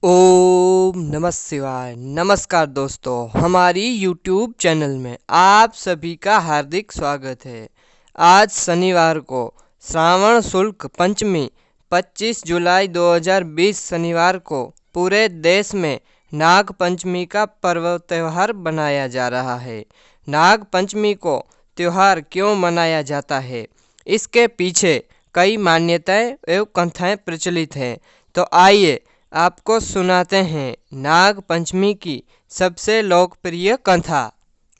ओम नमः शिवाय। नमस्कार दोस्तों, हमारी YouTube चैनल में आप सभी का हार्दिक स्वागत है। आज शनिवार को श्रावण शुक्ल पंचमी 25 जुलाई 2020 शनिवार को पूरे देश में नाग पंचमी का पर्व त्यौहार मनाया जा रहा है। नाग पंचमी को त्यौहार क्यों मनाया जाता है, इसके पीछे कई मान्यताएं एवं कथाएं प्रचलित हैं। तो आइए आपको सुनाते हैं नाग पंचमी की सबसे लोकप्रिय कथा।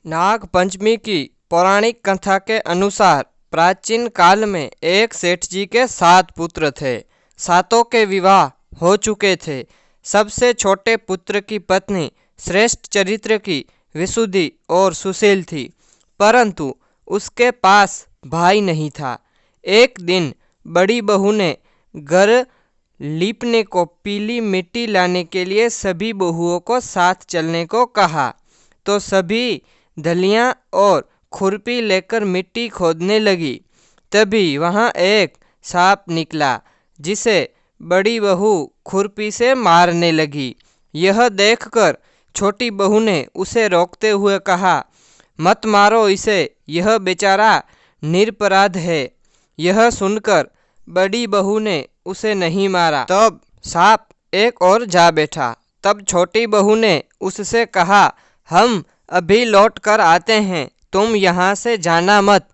नाग पंचमी की पौराणिक कथा के अनुसार प्राचीन काल में एक सेठ जी के 7 पुत्र थे। सातों के विवाह हो चुके थे। सबसे छोटे पुत्र की पत्नी श्रेष्ठ चरित्र की, विशुद्धि और सुशील थी, परंतु उसके पास भाई नहीं था। एक दिन बड़ी बहू ने घर लीपने को पीली मिट्टी लाने के लिए सभी बहुओं को साथ चलने को कहा, तो सभी धलियां और खुरपी लेकर मिट्टी खोदने लगी। तभी वहां एक सांप निकला, जिसे बड़ी बहू खुरपी से मारने लगी। यह देखकर छोटी बहू ने उसे रोकते हुए कहा, मत मारो इसे, यह बेचारा निरपराध है। यह सुनकर बड़ी बहू ने उसे नहीं मारा। तब सांप एक और जा बैठा। तब छोटी बहू ने उससे कहा, हम अभी लौट कर आते हैं, तुम यहाँ से जाना मत।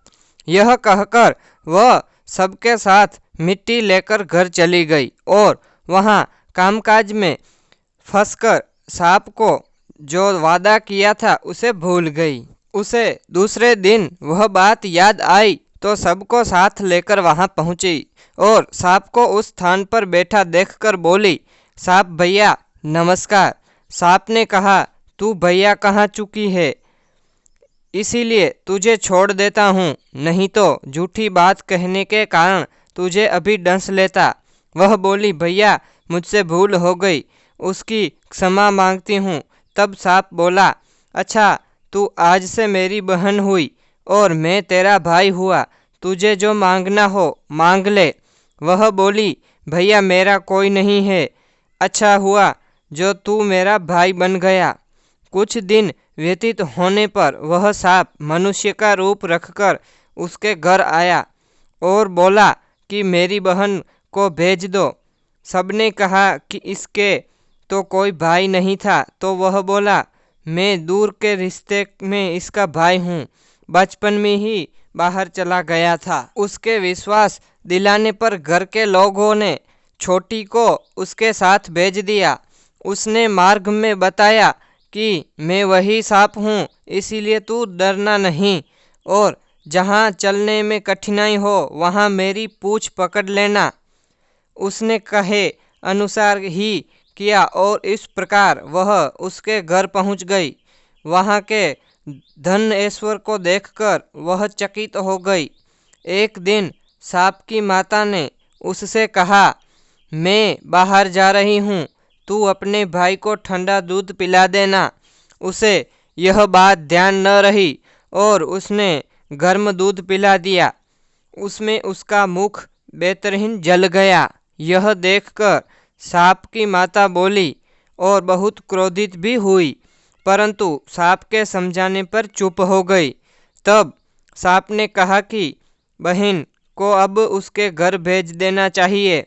यह कहकर वह सबके साथ मिट्टी लेकर घर चली गई और वहाँ कामकाज में फंसकर सांप को जो वादा किया था उसे भूल गई। उसे दूसरे दिन वह बात याद आई तो सबको साथ लेकर वहां पहुंची और सांप को उस स्थान पर बैठा देखकर बोली, सांप भैया नमस्कार। सांप ने कहा, तू भैया कहाँ चुकी है, इसीलिए तुझे छोड़ देता हूँ, नहीं तो झूठी बात कहने के कारण तुझे अभी डंस लेता। वह बोली, भैया मुझसे भूल हो गई, उसकी क्षमा मांगती हूँ। तब सांप बोला, अच्छा तू आज से मेरी बहन हुई और मैं तेरा भाई हुआ, तुझे जो मांगना हो मांग ले। वह बोली, भैया मेरा कोई नहीं है, अच्छा हुआ जो तू मेरा भाई बन गया। कुछ दिन व्यतीत होने पर वह सांप मनुष्य का रूप रखकर उसके घर आया और बोला कि मेरी बहन को भेज दो। सबने कहा कि इसके तो कोई भाई नहीं था, तो वह बोला, मैं दूर के रिश्ते में इसका भाई हूँ, बचपन में ही बाहर चला गया था। उसके विश्वास दिलाने पर घर के लोगों ने छोटी को उसके साथ भेज दिया। उसने मार्ग में बताया कि मैं वही सांप हूँ, इसीलिए तू डरना नहीं और जहाँ चलने में कठिनाई हो वहाँ मेरी पूँछ पकड़ लेना। उसने कहे अनुसार ही किया और इस प्रकार वह उसके घर पहुँच गई। वहाँ के धन ऐश्वर्य को देखकर वह चकित हो गई। एक दिन सांप की माता ने उससे कहा, मैं बाहर जा रही हूँ, तू अपने भाई को ठंडा दूध पिला देना। उसे यह बात ध्यान न रही और उसने गर्म दूध पिला दिया। उसमें उसका मुख बेहतरीन जल गया। यह देखकर सांप की माता बोली और बहुत क्रोधित भी हुई, परंतु सांप के समझाने पर चुप हो गई। तब सांप ने कहा कि बहन को अब उसके घर भेज देना चाहिए।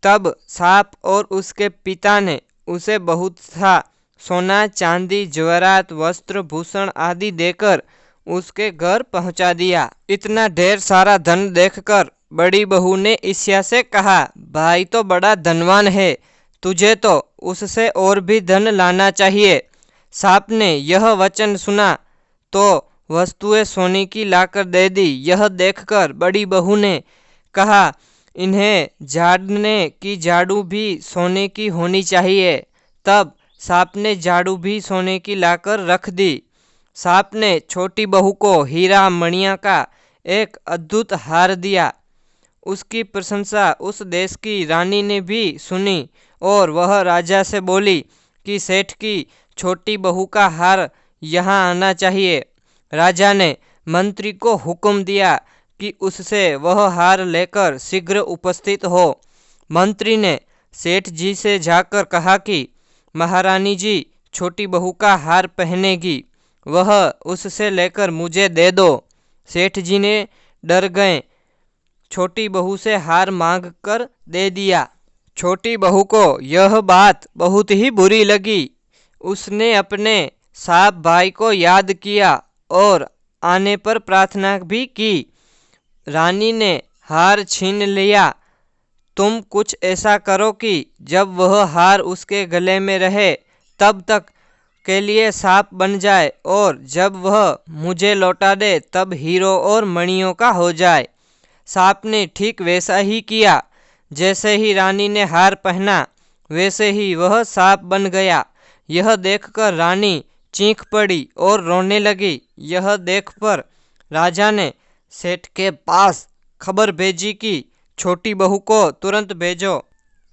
तब सांप और उसके पिता ने उसे बहुत सा सोना चांदी जवाहरात वस्त्र भूषण आदि देकर उसके घर पहुंचा दिया। इतना ढेर सारा धन देखकर बड़ी बहू ने ईर्ष्या से कहा, भाई तो बड़ा धनवान है, तुझे तो उससे और भी धन लाना चाहिए। सांप ने यह वचन सुना तो वस्तुएं सोने की लाकर दे दी। यह देखकर बड़ी बहू ने कहा, इन्हें झाड़ने की झाड़ू भी सोने की होनी चाहिए। तब सांप ने झाड़ू भी सोने की लाकर रख दी। सांप ने छोटी बहू को हीरा मणिया का एक अद्भुत हार दिया। उसकी प्रशंसा उस देश की रानी ने भी सुनी और वह राजा से बोली कि सेठ की छोटी बहू का हार यहाँ आना चाहिए। राजा ने मंत्री को हुक्म दिया कि उससे वह हार लेकर शीघ्र उपस्थित हो। मंत्री ने सेठ जी से जाकर कहा कि महारानी जी छोटी बहू का हार पहनेगी, वह उससे लेकर मुझे दे दो। सेठ जी ने डर गए, छोटी बहू से हार मांग कर दे दिया। छोटी बहू को यह बात बहुत ही बुरी लगी। उसने अपने साहब भाई को याद किया और आने पर प्रार्थना भी की। रानी ने हार छीन लिया। तुम कुछ ऐसा करो कि जब वह हार उसके गले में रहे तब तक के लिए सांप बन जाए, और जब वह मुझे लौटा दे तब हीरो और मणियों का हो जाए। सांप ने ठीक वैसा ही किया। जैसे ही रानी ने हार पहना वैसे ही वह सांप बन गया। यह देखकर रानी चीख पड़ी और रोने लगी। यह देखकर राजा ने सेठ के पास खबर भेजी कि छोटी बहू को तुरंत भेजो।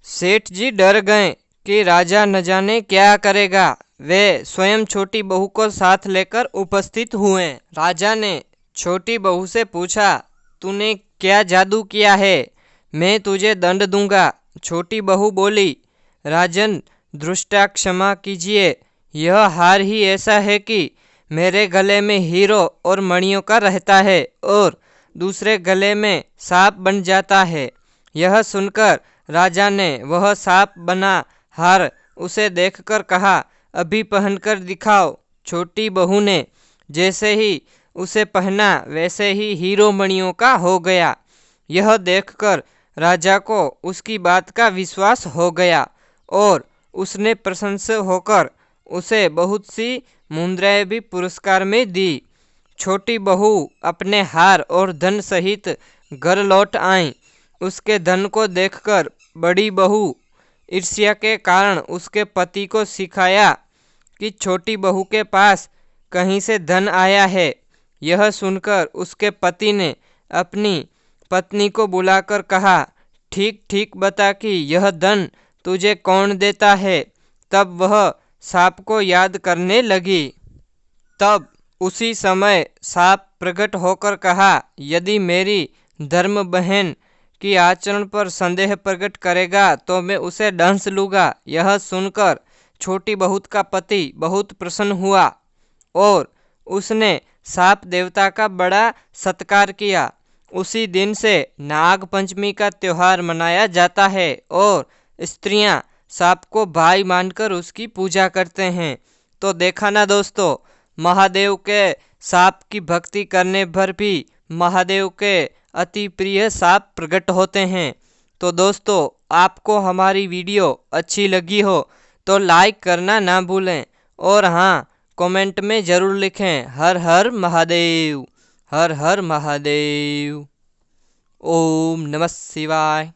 सेठ जी डर गए कि राजा न जाने क्या करेगा। वे स्वयं छोटी बहू को साथ लेकर उपस्थित हुए। राजा ने छोटी बहू से पूछा, तूने क्या जादू किया है? मैं तुझे दंड दूंगा। छोटी बहू बोली, राजन दृष्टा क्षमा कीजिए, यह हार ही ऐसा है कि मेरे गले में हीरो और मणियों का रहता है और दूसरे गले में सांप बन जाता है। यह सुनकर राजा ने वह सांप बना हार उसे देखकर कहा, अभी पहनकर दिखाओ। छोटी बहू ने जैसे ही उसे पहना वैसे ही हीरो मणियों का हो गया। यह देखकर राजा को उसकी बात का विश्वास हो गया और उसने प्रसन्न होकर उसे बहुत सी मुद्राएं भी पुरस्कार में दी। छोटी बहू अपने हार और धन सहित घर लौट आई। उसके धन को देखकर बड़ी बहू ईर्ष्या के कारण उसके पति को सिखाया कि छोटी बहू के पास कहीं से धन आया है। यह सुनकर उसके पति ने अपनी पत्नी को बुलाकर कहा, ठीक ठीक बता कि यह धन तुझे कौन देता है। तब वह सांप को याद करने लगी। तब उसी समय सांप प्रकट होकर कहा, यदि मेरी धर्म बहन की आचरण पर संदेह प्रकट करेगा तो मैं उसे डंस लूँगा। यह सुनकर छोटी बहू का पति बहुत प्रसन्न हुआ और उसने सांप देवता का बड़ा सत्कार किया। उसी दिन से नाग पंचमी का त्यौहार मनाया जाता है और स्त्रियां सांप को भाई मानकर उसकी पूजा करते हैं। तो देखा ना दोस्तों, महादेव के सांप की भक्ति करने पर भी महादेव के अति प्रिय सांप प्रकट होते हैं। तो दोस्तों, आपको हमारी वीडियो अच्छी लगी हो तो लाइक करना ना भूलें और हाँ, कमेंट में ज़रूर लिखें हर हर महादेव, हर हर महादेव। ओम नमः शिवाय।